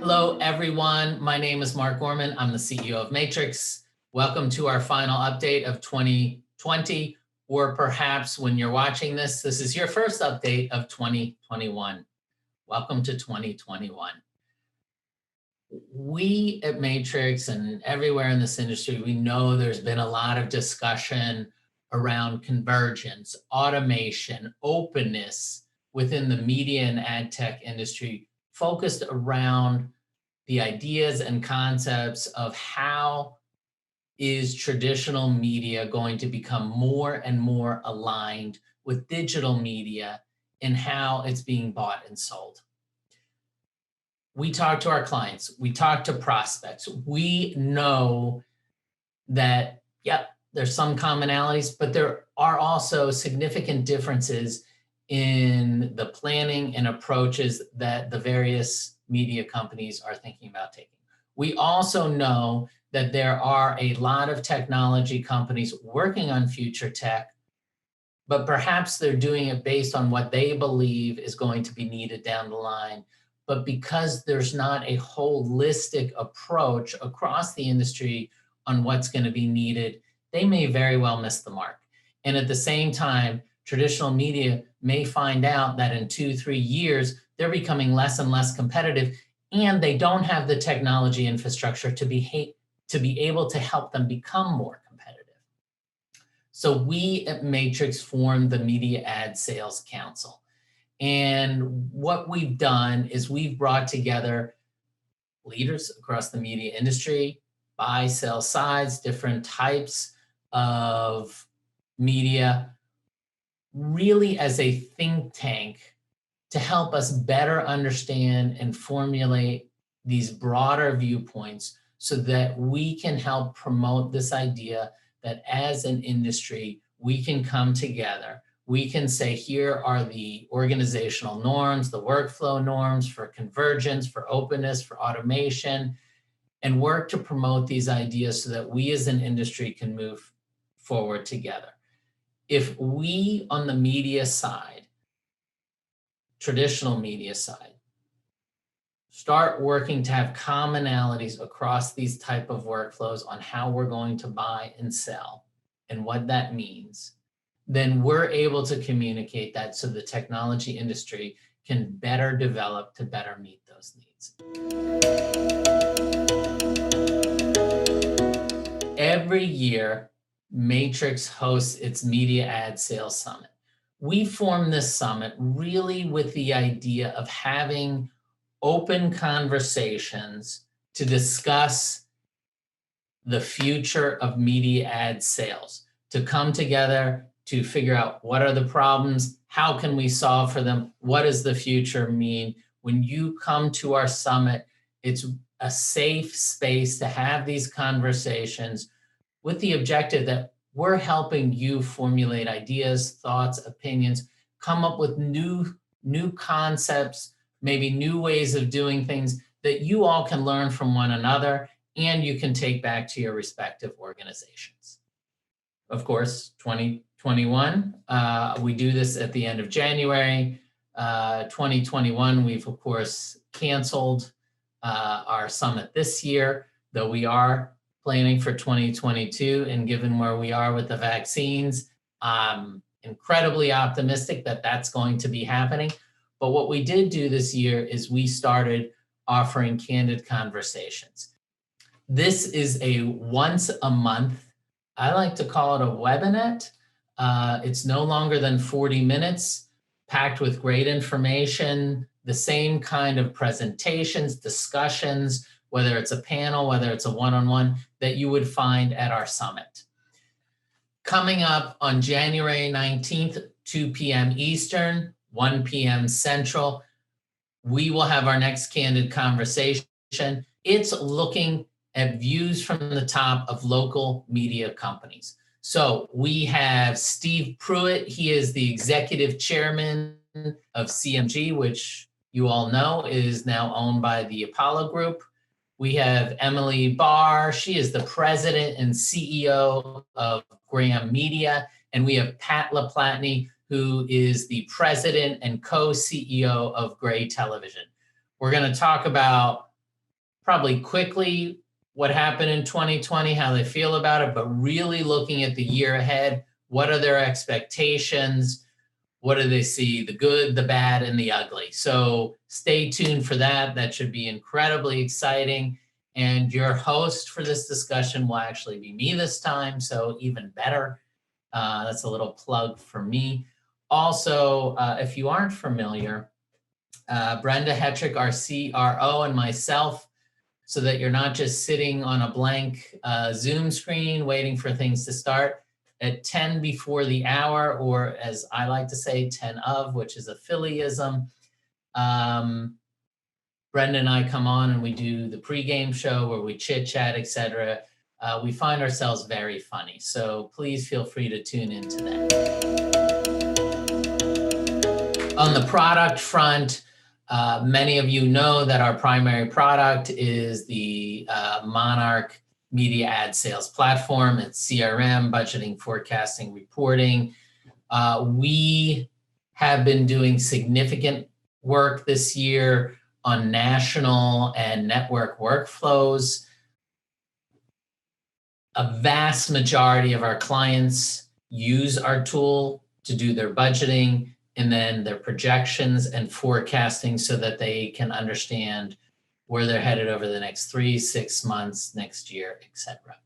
Hello, everyone. My name is Mark Gorman. I'm the CEO of Matrix. Welcome to our final update of 2020, or perhaps when you're watching this, this is your first update of 2021. Welcome to 2021. We at Matrix and everywhere in this industry, we know there's been a lot of discussion around convergence, automation, openness within the media and ad tech industry, focused around the ideas and concepts of how is traditional media going to become more and more aligned with digital media and how it's being bought and sold. We talk to our clients, we talk to prospects. We know that, yep, there's some commonalities, but there are also significant differences in the planning and approaches that the various media companies are thinking about taking. We also know that there are a lot of technology companies working on future tech, but perhaps they're doing it based on what they believe is going to be needed down the line. But because there's not a holistic approach across the industry on what's going to be needed, they may very well miss the mark. And at the same time, traditional media may find out that in 2-3 years, they're becoming less and less competitive, and they don't have the technology infrastructure to be able to help them become more competitive. So we at Matrix formed the Media Ad Sales Council. And what we've done is we've brought together leaders across the media industry, buy, sell sides, different types of media, really as a think tank to help us better understand and formulate these broader viewpoints so that we can help promote this idea that as an industry, we can come together. We can say, here are the organizational norms, the workflow norms for convergence, for openness, for automation, and work to promote these ideas so that we as an industry can move forward together. If we on the media side, traditional media side, start working to have commonalities across these type of workflows on how we're going to buy and sell and what that means, then we're able to communicate that so the technology industry can better develop to better meet those needs. Every year, Matrix hosts its Media Ad Sales Summit. We formed this summit really with the idea of having open conversations to discuss the future of media ad sales, to come together to figure out what are the problems, how can we solve for them, what does the future mean. When you come to our summit, it's a safe space to have these conversations with the objective that we're helping you formulate ideas, thoughts, opinions, come up with new concepts, maybe new ways of doing things that you all can learn from one another and you can take back to your respective organizations. Of course, 2021, we do this at the end of January. 2021, we've of course canceled our summit this year, though we are planning for 2022, and given where we are with the vaccines, I'm incredibly optimistic that that's going to be happening. But what we did do this year is we started offering Candid Conversations. This is a once a month, I like to call it a webinet. It's no longer than 40 minutes, packed with great information, the same kind of presentations, discussions, whether it's a panel, whether it's a one-on-one, that you would find at our summit. Coming up on January 19th, 2 p.m. Eastern, 1 p.m. Central, we will have our next Candid Conversation. It's looking at views from the top of local media companies. So we have Steve Pruitt. He is the executive chairman of CMG, which you all know is now owned by the Apollo Group. We have Emily Barr. She is the president and CEO of Graham Media. And we have Pat LaPlatney, who is the president and co-CEO of Gray Television. We're going to talk about probably quickly what happened in 2020, how they feel about it, but really looking at the year ahead. What are their expectations? What do they see? The good, the bad, and the ugly. So stay tuned for that. That should be incredibly exciting. And your host for this discussion will actually be me this time, so even better. That's a little plug for me. Also, if you aren't familiar, Brenda Hetrick, our CRO, and myself, so that you're not just sitting on a blank Zoom screen waiting for things to start at 10 before the hour, or as I like to say, 10 of, which is a Phillyism. Brenda and I come on and we do the pregame show where we chit chat, etc. We find ourselves very funny. So please feel free to tune into that. On the product front, many of you know that our primary product is the Monarch Media Ad Sales Platform. It's CRM, budgeting, forecasting, reporting. We have been doing significant work this year on national and network workflows. A vast majority of our clients use our tool to do their budgeting and then their projections and forecasting so that they can understand where they're headed over the next 3, 6 months, next year, etc.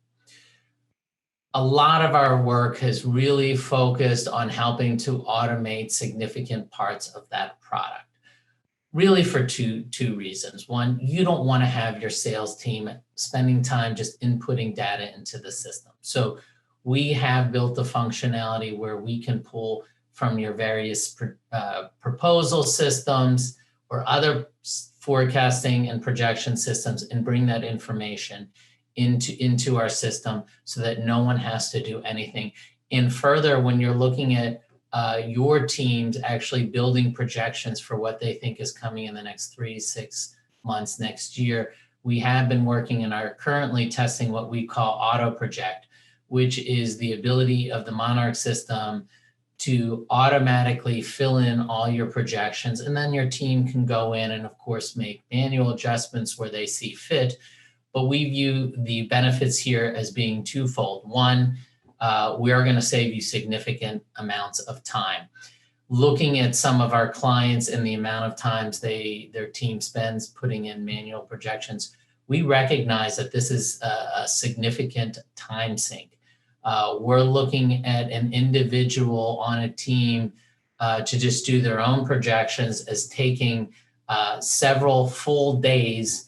A lot of our work has really focused on helping to automate significant parts of that product, really for two reasons. One, you don't want to have your sales team spending time just inputting data into the system. So we have built the functionality where we can pull from your various proposal systems or other forecasting and projection systems and bring that information into our system so that no one has to do anything. And further, when you're looking at your teams actually building projections for what they think is coming in the next 3, 6 months, next year, we have been working and are currently testing what we call auto project, which is the ability of the Monarch system to automatically fill in all your projections. And then your team can go in and of course make manual adjustments where they see fit. But we view the benefits here as being twofold. One, we are going to save you significant amounts of time. Looking at some of our clients and the amount of times their team spends putting in manual projections, we recognize that this is a significant time sink. We're looking at an individual on a team to just do their own projections as taking several full days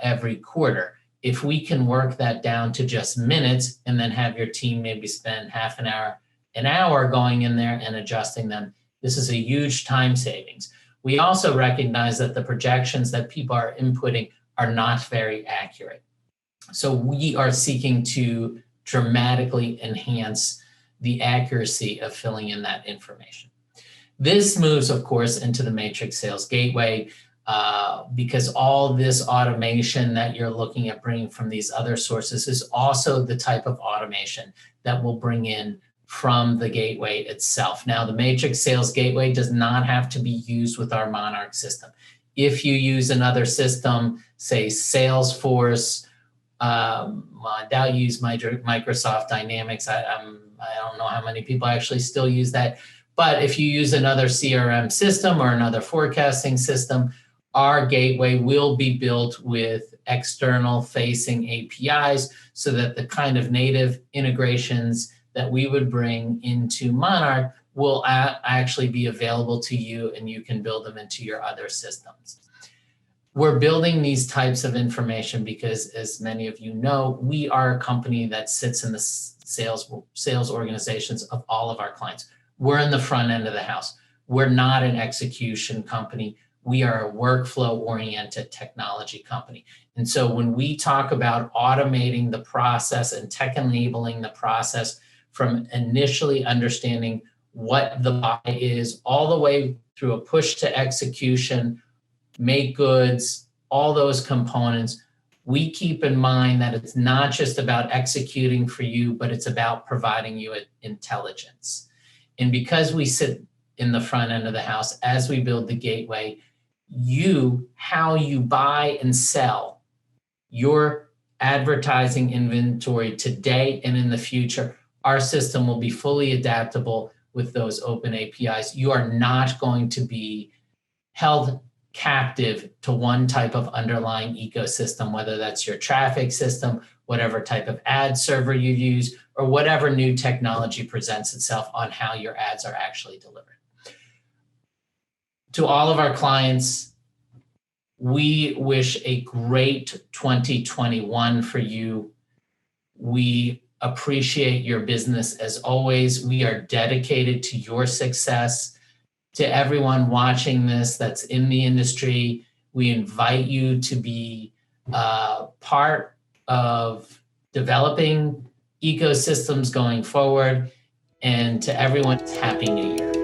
every quarter. If we can work that down to just minutes and then have your team maybe spend half an hour going in there and adjusting them, this is a huge time savings. We also recognize that the projections that people are inputting are not very accurate. So we are seeking to dramatically enhance the accuracy of filling in that information. This moves, of course, into the Matrix Sales Gateway because all this automation that you're looking at bringing from these other sources is also the type of automation that we'll bring in from the gateway itself. Now, the Matrix Sales Gateway does not have to be used with our Monarch system. If you use another system, say Salesforce, I doubt you use Microsoft Dynamics. I don't know how many people actually still use that. But if you use another CRM system or another forecasting system, our gateway will be built with external facing APIs so that the kind of native integrations that we would bring into Monarch will actually be available to you and you can build them into your other systems. We're building these types of information because, as many of you know, we are a company that sits in the sales organizations of all of our clients. We're in the front end of the house. We're not an execution company. We are a workflow-oriented technology company. And so when we talk about automating the process and tech enabling the process from initially understanding what the buy is all the way through a push to execution, make goods, all those components, we keep in mind that it's not just about executing for you, but it's about providing you intelligence. And because we sit in the front end of the house, as we build the gateway, how you buy and sell your advertising inventory today and in the future. Our system will be fully adaptable with those open APIs. You are not going to be held captive to one type of underlying ecosystem, whether that's your traffic system, whatever type of ad server you use, or whatever new technology presents itself on how your ads are actually delivered. To all of our clients, we wish a great 2021 for you. We appreciate your business as always. We are dedicated to your success. To everyone watching this that's in the industry, we invite you to be part of developing ecosystems going forward. And to everyone, Happy New Year.